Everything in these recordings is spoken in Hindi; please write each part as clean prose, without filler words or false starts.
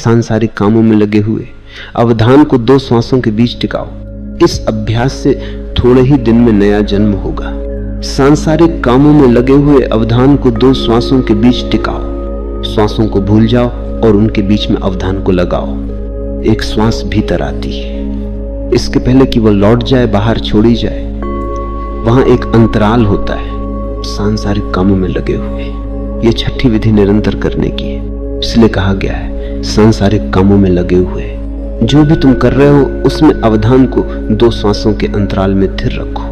सांसारिक कामों में लगे हुए अवधान को 2 श्वासों के बीच टिकाओ। इस अभ्यास से थोड़े ही दिन में नया जन्म होगा। सांसारिक कामों में लगे हुए अवधान को 2 श्वासों के बीच टिकाओ। श्वासों को भूल जाओ और उनके बीच में अवधान को लगाओ। एक श्वास भीतर आती है, इसके पहले कि वह लौट जाए, बाहर छोड़ी जाए, वहां एक अंतराल होता है। सांसारिक कामों में लगे हुए, यह 6ठी विधि निरंतर करने की है। इसलिए कहा गया है सांसारिक कामों में लगे हुए। जो भी तुम कर रहे हो उसमें अवधान को 2 श्वासों के अंतराल में स्थिर रखो।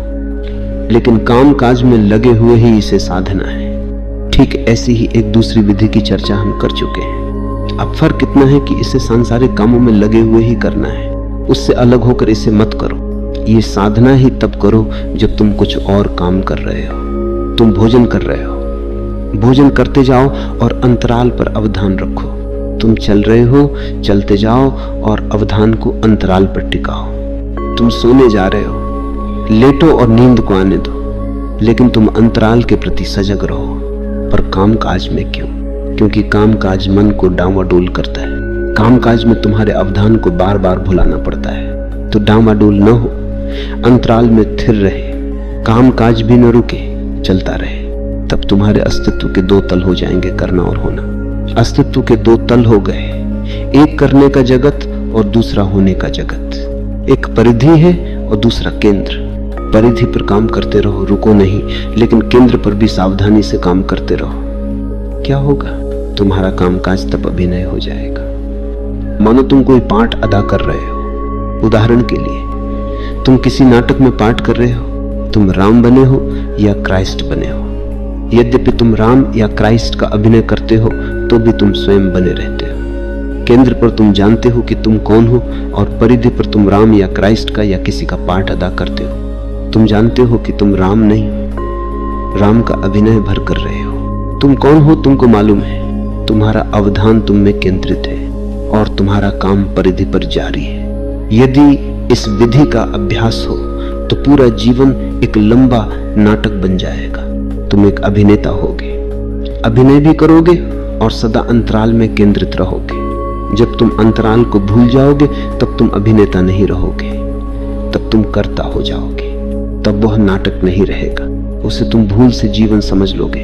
लेकिन काम काज में लगे हुए ही इसे साधना है। ठीक ऐसी ही एक दूसरी विधि की चर्चा हम कर चुके हैं। अब फर्क इतना है कि इसे सांसारिक कामों में लगे हुए ही करना है, उससे अलग होकर इसे मत करो। ये साधना ही तब करो जब तुम कुछ और काम कर रहे हो। तुम भोजन कर रहे हो, भोजन करते जाओ और अंतराल पर अवधान रखो। तुम चल रहे हो, चलते जाओ और अवधान को अंतराल पर टिकाओ। तुम सोने जा रहे हो, लेटो और नींद को आने दो, लेकिन तुम अंतराल के प्रति सजग रहो। पर काम काज में क्यों? क्योंकि काम काज मन को डांवाडोल करता है। काम काज में तुम्हारे अवधान को बार बार भुलाना पड़ता है। तो डांवाडोल न हो, अंतराल में स्थिर रहे, काम काज भी न रुके, चलता रहे। तब तुम्हारे अस्तित्व के 2 तल हो जाएंगे, करना और होना। अस्तित्व के 2 तल हो गए, एक करने का जगत और दूसरा होने का जगत। एक परिधि है और दूसरा केंद्र। परिधि पर काम करते रहो, रुको नहीं, लेकिन केंद्र पर भी सावधानी से काम करते रहो। क्या होगा? तुम्हारा कामकाज तब अभिनय हो जाएगा। मानो तुम कोई पाठ अदा कर रहे हो। उदाहरण के लिए, तुम किसी नाटक में पाठ कर रहे हो। तुम राम बने हो या क्राइस्ट बने हो। यद्यपि तुम राम या क्राइस्ट का अभिनय करते हो तो भी तुम स्वयं बने रहते हो। केंद्र पर तुम जानते हो कि तुम कौन हो और परिधि पर तुम राम या क्राइस्ट का या किसी का पाठ अदा करते हो। तुम जानते हो कि तुम राम नहीं हो, राम का अभिनय भर कर रहे हो। तुम कौन हो तुमको मालूम है। तुम्हारा अवधान तुम में केंद्रित है और तुम्हारा काम परिधि पर जारी है। यदि इस विधि का अभ्यास हो तो पूरा जीवन एक लंबा नाटक बन जाएगा। तुम एक अभिनेता होगे, अभिनय भी करोगे और सदा अंतराल में केंद्रित रहोगे। जब तुम अंतराल को भूल जाओगे तब तुम अभिनेता नहीं रहोगे, तब तुम कर्ता हो जाओगे। तब वह नाटक नहीं रहेगा, उसे तुम भूल से जीवन समझ लोगे।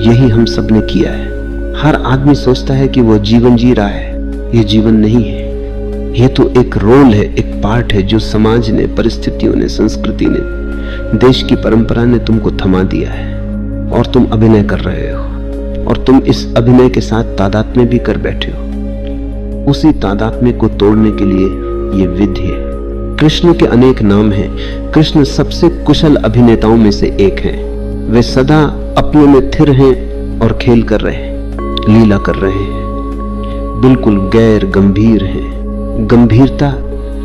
यही हम सब ने किया है। हर आदमी सोचता है कि वह जीवन जी रहा है, यह जीवन नहीं है। यह तो एक रोल है, एक पार्ट है जो समाज ने, परिस्थितियों ने, संस्कृति ने, देश की परंपरा ने तुमको थमा दिया है और तुम अभिनय कर रहे हो। और तुम इस अभिनय के साथ तादात्म्य भी कर बैठे हो। उसी तादात्म्य को तोड़ने के लिए ये विधि है। कृष्ण के अनेक नाम हैं। कृष्ण सबसे कुशल अभिनेताओं में से एक हैं। वे सदा अपने में स्थिर हैं और खेल कर रहे हैं, लीला कर रहे हैं, बिल्कुल गैर गंभीर हैं। गंभीरता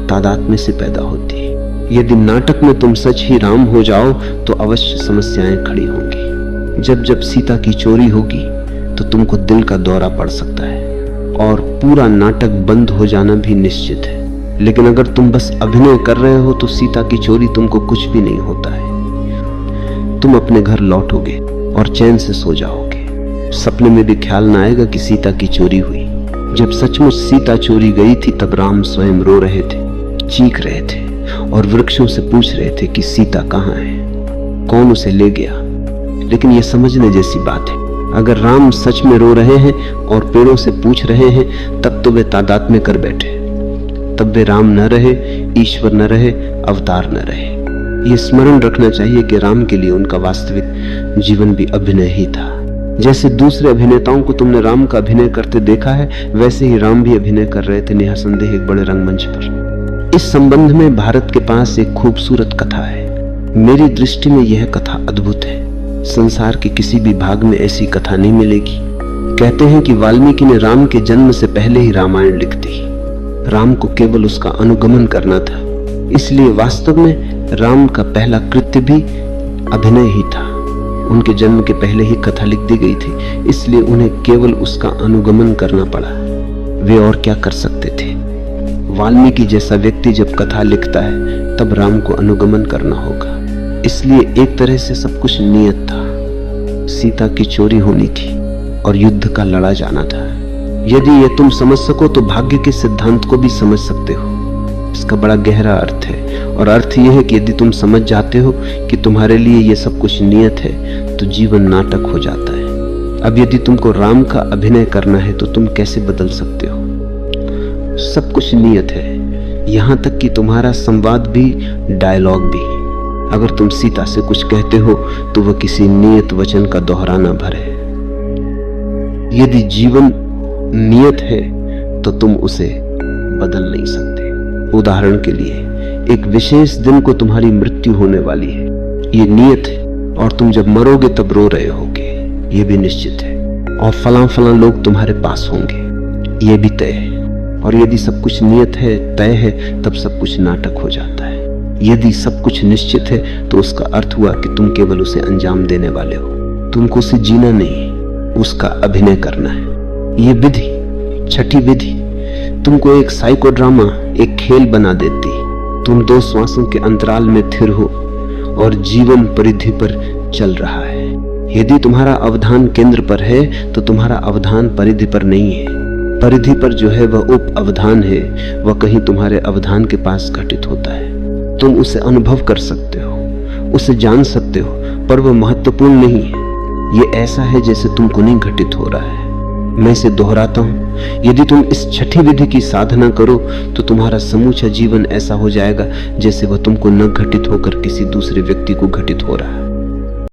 तादात्म्य से पैदा होती है। यदि नाटक में तुम सच ही राम हो जाओ तो अवश्य समस्याएं खड़ी होंगी। जब जब सीता की चोरी होगी तो तुमको दिल का दौरा पड़ सकता है और पूरा नाटक बंद हो जाना भी निश्चित है। लेकिन अगर तुम बस अभिनय कर रहे हो तो सीता की चोरी तुमको कुछ भी नहीं होता है। तुम अपने घर लौटोगे और चैन से सो जाओगे। सपने में भी ख्याल ना आएगा कि सीता की चोरी हुई। जब सचमुच सीता चोरी गई थी तब राम स्वयं रो रहे थे, चीख रहे थे और वृक्षों से पूछ रहे थे कि सीता कहाँ है, कौन उसे ले गया। लेकिन यह समझने जैसी बात है, अगर राम सच में रो रहे हैं और पेड़ों से पूछ रहे हैं तब तो वे तादात्म्य कर बैठे। तब वे राम न रहे, ईश्वर न रहे, अवतार न रहे। ये स्मरण रखना चाहिए कि राम के लिए उनका वास्तविक जीवन भी अभिनय ही था। जैसे दूसरे अभिनेताओं को तुमने राम का अभिनय करते देखा है, वैसे ही राम भी अभिनय कर रहे थे निसंदेह एक बड़े रंगमंच पर। इस संबंध में भारत के पास एक खूबसूरत कथा है। मेरी दृष्टि में यह कथा अद्भुत है। संसार के किसी भी भाग में ऐसी कथा नहीं मिलेगी। कहते हैं कि वाल्मीकि ने राम के जन्म से पहले ही रामायण लिख दी। राम को केवल उसका अनुगमन करना था, इसलिए वास्तव में राम का पहला कृत्य भी अभिनय ही था। उनके जन्म के पहले ही कथा लिख दी गई थी, इसलिए उन्हें केवल उसका अनुगमन करना पड़ा। वे और क्या कर सकते थे। वाल्मीकि जैसा व्यक्ति जब कथा लिखता है तब राम को अनुगमन करना होगा। इसलिए एक तरह से सब कुछ नियत था। सीता की चोरी होनी थी और युद्ध का लड़ा जाना था। यदि ये तुम समझ सको तो भाग्य के सिद्धांत को भी समझ सकते हो। इसका बड़ा गहरा अर्थ है, और अर्थ यह है कि यदि तुम समझ जाते हो कि तुम्हारे लिए ये सब कुछ नियत है तो जीवन नाटक हो जाता है। अब यदि तुमको राम का अभिनय करना है तो तुम कैसे बदल सकते हो? सब कुछ नियत है, यहां तक कि तुम्हारा संवाद भी, डायलॉग भी। अगर तुम सीता से कुछ कहते हो तो वह किसी नियत वचन का दोहराना भर है। यदि जीवन नियत है तो तुम उसे बदल नहीं सकते। उदाहरण के लिए, एक विशेष दिन को तुम्हारी मृत्यु होने वाली है, ये नियत है, और तुम जब मरोगे तब रो रहे होगे, ये भी निश्चित है। और फलां फलां लोग तुम्हारे पास होंगे, ये भी तय है। और यदि सब कुछ नियत है, तय है, तब सब कुछ नाटक हो जाता है। यदि सब कुछ निश्चित है तो उसका अर्थ हुआ कि तुम केवल उसे अंजाम देने वाले हो। तुमको उसे जीना नहीं, उसका अभिनय करना है। ये विधि, छठी विधि, तुमको एक साइको ड्रामा, एक खेल बना देती। तुम दो श्वासों के अंतराल में थिर हो और जीवन परिधि पर चल रहा है। यदि तुम्हारा अवधान केंद्र पर है तो तुम्हारा अवधान परिधि पर नहीं है। परिधि पर जो है वह उप अवधान है, वह कहीं तुम्हारे अवधान के पास घटित होता है। तुम उसे अनुभव कर सकते हो, उसे जान सकते हो, पर वह महत्वपूर्ण नहीं है। ये ऐसा है जैसे तुमको नहीं घटित हो रहा है। मैं इसे दोहराता हूं, यदि तुम इस छठी विधि की साधना करो तो तुम्हारा समूचा जीवन ऐसा हो जाएगा जैसे वह तुमको न घटित होकर किसी दूसरे व्यक्ति को घटित हो रहा है।